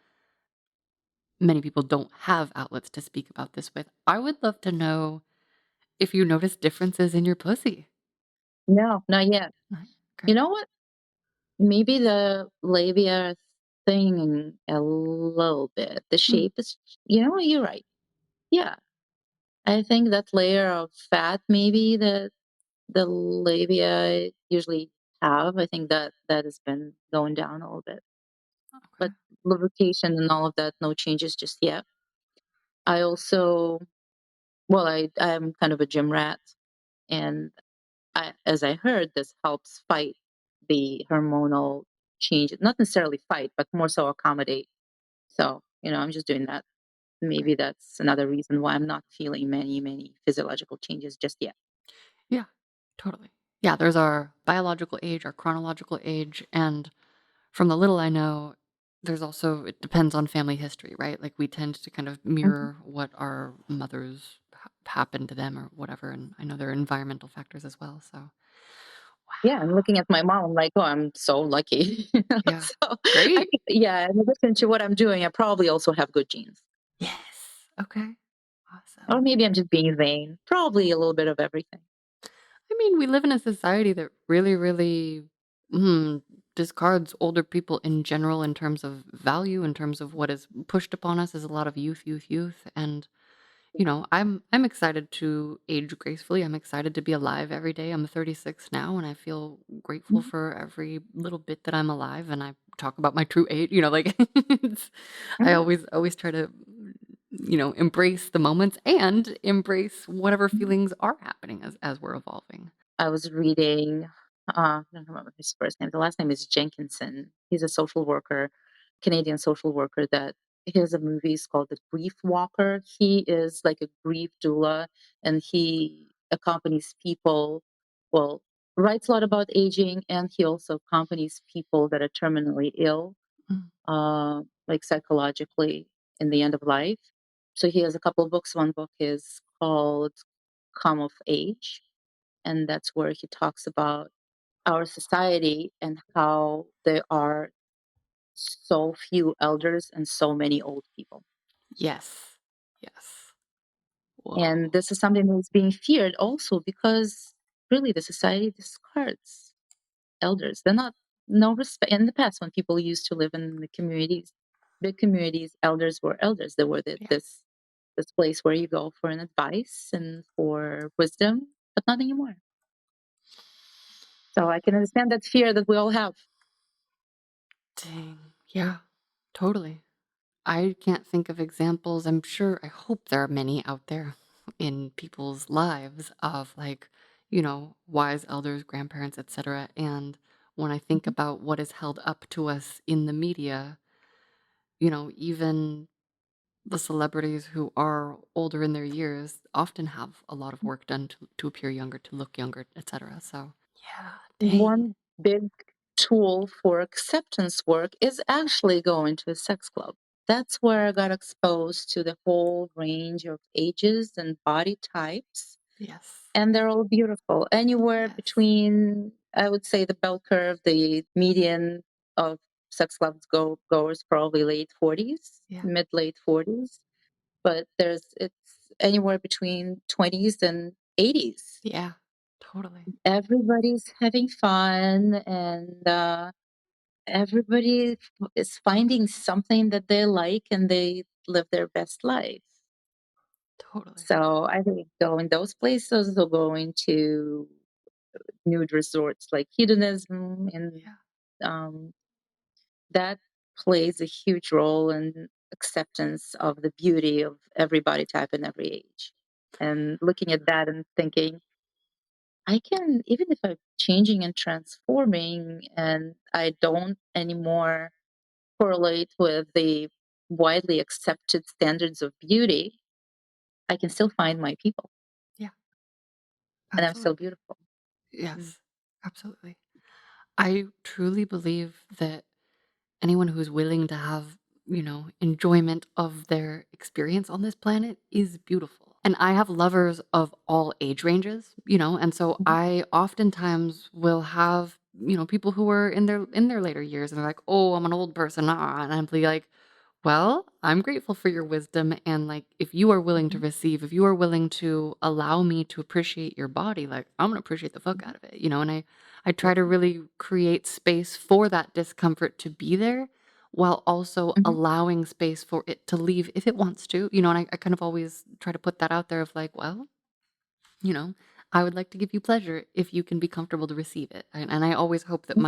many people don't have outlets to speak about this with. I would love to know if you notice differences in your pussy. No, not yet. Right. You Okay. know what? Maybe the labia thing a little bit. The Mm, shape is, you're right. Yeah. I think that layer of fat, maybe that the labia usually have, I think that has been going down a little bit. okay. But lubrication and all of that, no changes just yet. I also, well, I'm kind of a gym rat, and as I heard, this helps fight the hormonal change. Not necessarily fight, but more so accommodate. So, I'm just doing that. Maybe Great. that's another reason why I'm not feeling many physiological changes just yet. Yeah, totally. Yeah, there's our biological age, our chronological age, and from the little I know, there's also, it depends on family history, right? Like we tend to kind of Mhm. mirror what our mothers happened to them or whatever. And I know there are environmental factors as well. So, Yeah, and wow. looking at my mom, I'm like, "Oh, I'm so lucky." Yeah. So, I Great. think yeah, in addition to what I'm doing, I probably also have good genes. Yes. Okay. Or Awesome. maybe I'm just being vain. Probably a little bit of everything. I mean, we live in a society that really, really mm, discards older people in general in terms of value, in terms of what is pushed upon us is a lot of youth, youth, youth. And I'm excited to age gracefully. I'm excited to be alive every day. I'm 36 now, and I feel grateful Mhm, for every little bit that I'm alive. And I talk about my true age. Like I mhm, always try to embrace the moments and embrace whatever mhm. feelings are happening as we're evolving. I was reading, I don't remember his first name. The last name is Jenkinson. He's a social worker, Canadian social worker that he has a movie it's called The Grief Walker. He is like a grief doula and he accompanies people, well, writes a lot about aging and he also accompanies people that are terminally ill, Mm. like psychologically in the end of life. So he has a couple of books. One book is called Come of Age, and that's where he talks about our society and how there are so few elders and so many old people. Yes. Yes. And Whoa. this is something that's being feared also because really the society discards elders. They're not no respect in the past when people used to live in the communities, big communities, elders were elders. They were Yeah. this place where you go for an advice and for wisdom, but not anymore. So I can understand that fear that we all have. Dang. Yeah. Totally. I can't think of examples. I'm sure, I hope there are many out there in people's lives of like, wise elders, grandparents, etc. And when I think Mhm. about what is held up to us in the media, even the celebrities who are older in their years often have a lot of work done to appear younger, to look younger, etc. So, yeah, dang. One big tool for acceptance work is actually going to a sex club. That's where I got exposed to the whole range of ages and body types, Yes. and they're all beautiful. Anywhere Yes. between, I would say, the bell curve, the median of sex clubs goers probably late 40s, Yeah. mid late 40s, but it's anywhere between 20s and 80s. Yeah. Totally. Everybody's having fun and everybody is finding something that they like and they live their best life. Totally. So I think going those places or going to nude resorts like hedonism and Yeah. um, that plays a huge role in acceptance of the beauty of every body type and every age. And looking at that and thinking, I can, even if I'm changing and transforming and I don't anymore correlate with the widely accepted standards of beauty, I can still find my people Yeah. and I'm still Absolutely. beautiful. Mm. Yes. Absolutely. I truly believe that anyone who's willing to have, enjoyment of their experience on this planet is beautiful. And I have lovers of all age ranges, and so Mhm. I oftentimes will have people who were in their later years and they're like, "Oh, I'm an old person." And I'm like, "Well, I'm grateful for your wisdom and like if you are willing to Mhm, receive, if you are willing to allow me to appreciate your body, like I'm going to appreciate the fuck mhm. out of it." And I try to Yeah. really create space for that discomfort to be there while also Mhm. allowing space for it to leave if it wants to. And I kind of always try to put that out there of like, well, you know, I would like to give you pleasure if you can be comfortable to receive it. And I always hope that Mhm.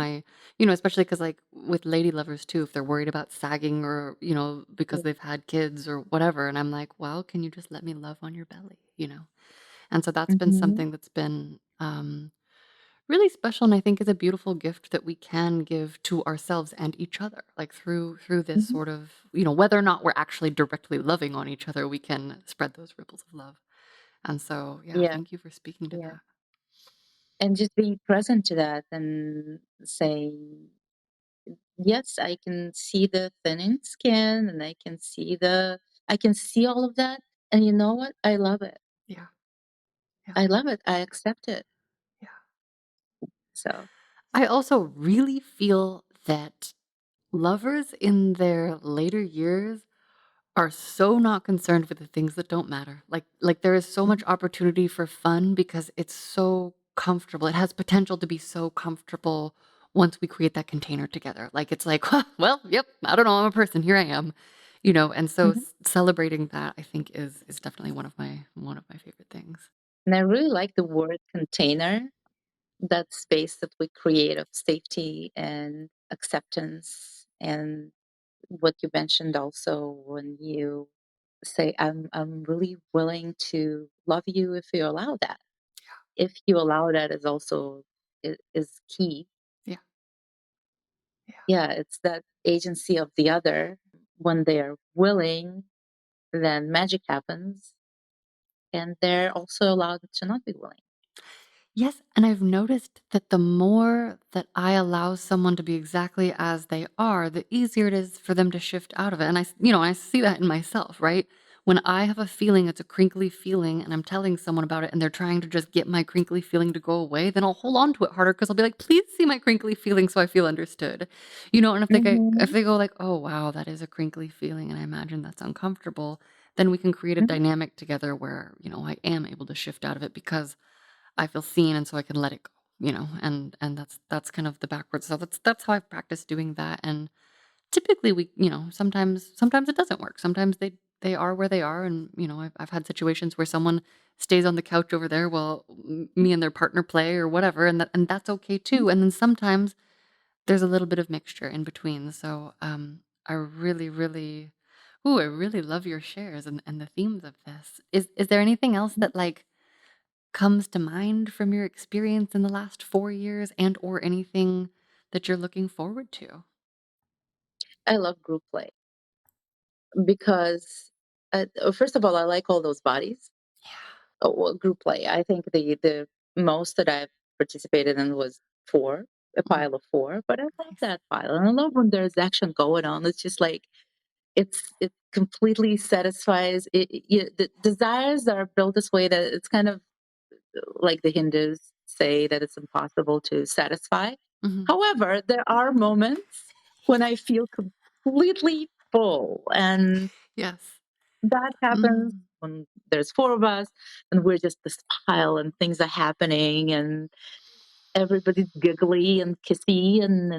especially because like with lady lovers too, if they're worried about sagging or, because Yeah. they've had kids or whatever. And I'm like, well, can you just let me love on your belly? And so that's been Mhm. something that's been really special. And I think is a beautiful gift that we can give to ourselves and each other, like through this Mhm. sort of, whether or not we're actually directly loving on each other, we can spread those ripples of love. And so, yeah, Yeah. thank you for speaking to Yeah. that. And just be present to that and say, yes, I can see the thinning skin and I can see all of that. And you know what? I love it. Yeah, yeah, I love it. I accept it. yeah. So, I also really feel that lovers in their later years are so not concerned with the things that don't matter. Like there is so much mhm, opportunity for fun because it's so comfortable. It has potential to be so comfortable once we create that container together. Like it's like, well, yep, I don't know, I'm a person, here I am. And so mhm. celebrating that I think is definitely one of my favorite things. And I really like the word container, that space that we create of safety and acceptance. And what you mentioned also when you say, I'm really willing to love you if you allow that. If you allow that is also is key. Yeah. Yeah. Yeah, it's that agency of the other. When they are willing, then magic happens, and they're also allowed to not be willing. Yes, and I've noticed that the more that I allow someone to be exactly as they are, the easier it is for them to shift out of it. And I see that in myself, right? When I have a feeling, it's a crinkly feeling, and I'm telling someone about it, and they're trying to just get my crinkly feeling to go away, then I'll hold on to it harder because I'll be like, "Please see my crinkly feeling, so I feel understood." And if Mhm. they go like, "Oh wow, that is a crinkly feeling," and I imagine that's uncomfortable, then we can create a Mhm. dynamic together where I am able to shift out of it because I feel seen and so I can let it go. And that's kind of the backwards. So that's how I've practiced doing that. And typically sometimes it doesn't work. Sometimes they are where they are. And I've had situations where someone stays on the couch over there while me and their partner play or whatever, and that's okay Mhm. too. And then sometimes there's a little bit of mixture in between. So I really, really I really love your shares and the themes of this. Is there anything else Mhm. that like comes to mind from your experience in the last 4 years and or anything that you're looking forward to? I love group play because, first of all, I like all those bodies. Yeah. Oh, well, group play. I think the most that I've participated in was 4, a Mm, pile of 4, but I love nice. that pile, and I love when there's action going on. It's just like it completely satisfies the desires that are built this way that it's kind of like the Hindus say that it's impossible to satisfy. Mhm. However, there are moments when I feel completely full, and Yes. that happens Mm. when there's 4 of us and we're just this pile and things are happening and everybody's giggly and kissy and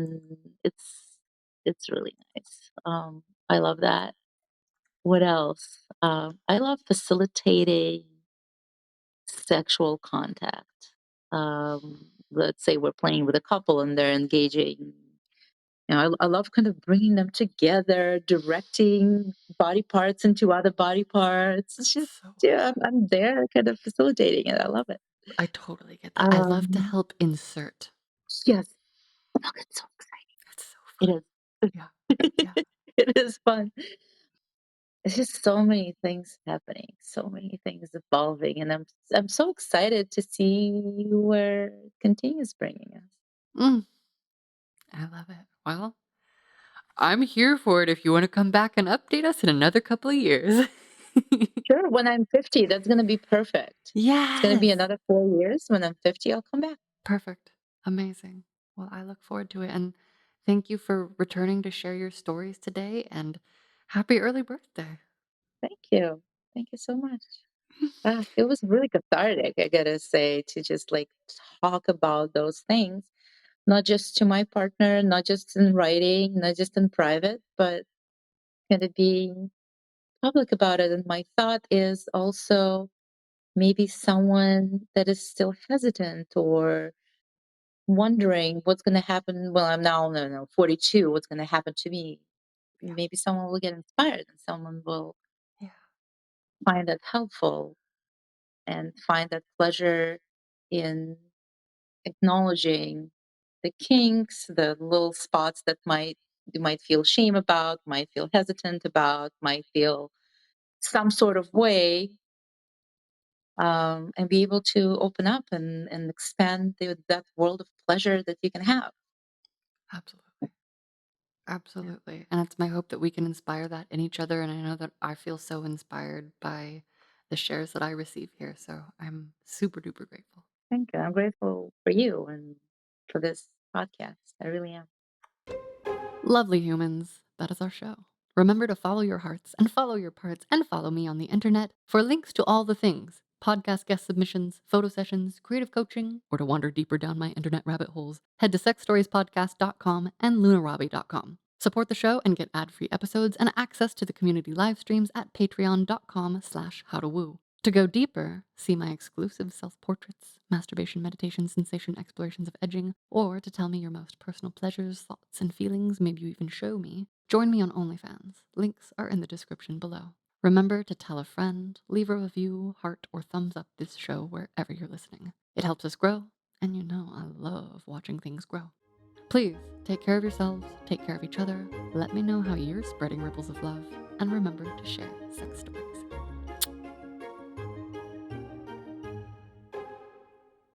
it's really nice. I love that. What else? I love facilitating sexual contact. Let's say we're playing with a couple and they're engaging. I love kind of bringing them together, directing body parts into other body parts. It's That's just, so yeah, I'm there kind of facilitating it. I love it. I totally get that. I love to Um, help insert. yes. Look, it's so It's so fun. exciting. It Yeah. is. Yeah. It is fun. It's just so many things happening, so many things evolving, and I'm so excited to see where it continues bringing us. Mm, I love it. Well, I'm here for it if you wanna come back and update us in another couple of years. Sure, when I'm 50, that's gonna be perfect. It's gonna be Yes. another 4 years. When I'm 50, I'll come back. Perfect. Amazing. Well, I look forward to it. And thank you for returning to share your stories today. And happy early birthday. Thank you. Thank you so much. It was really cathartic, I gotta say, to just like talk about those things, not just to my partner, not just in writing, not just in private, but kind of being public about it. And my thought is also maybe someone that is still hesitant or wondering what's going to happen. Well, I'm now, no, no, 42, what's going to happen to me? Yeah. Maybe someone will get inspired and someone will Yeah. find that helpful and find that pleasure in acknowledging the kinks, the little spots that you might feel shame about, might feel hesitant about, might feel some sort of way, and be able to open up and expand that world of pleasure that you can have. Absolutely. Yeah. Absolutely. And it's my hope that we can inspire that in each other. And I know that I feel so inspired by the shares that I receive here. So I'm super duper grateful. Thank you. I'm grateful for you and for this podcast. I really am. Lovely humans, that is our show. Remember to follow your hearts and follow your parts and follow me on the internet for links to all the things podcast guest submissions, photo sessions, creative coaching, or to wander deeper down my internet rabbit holes. Head to sexstoriespodcast.com and lunarabi.com. Support the show and get ad-free episodes and access to the community live streams at patreon.com/howtowoo. To go deeper, see my exclusive self-portraits, masturbation, meditation, sensation, explorations of edging, or to tell me your most personal pleasures, thoughts, and feelings, maybe you even show me, join me on OnlyFans. Links are in the description below. Remember to tell a friend, leave a review, heart, or thumbs up this show wherever you're listening. It helps us grow, and you know I love watching things grow. Please take care of yourselves, take care of each other, let me know how you're spreading ripples of love, and remember to share sex stories.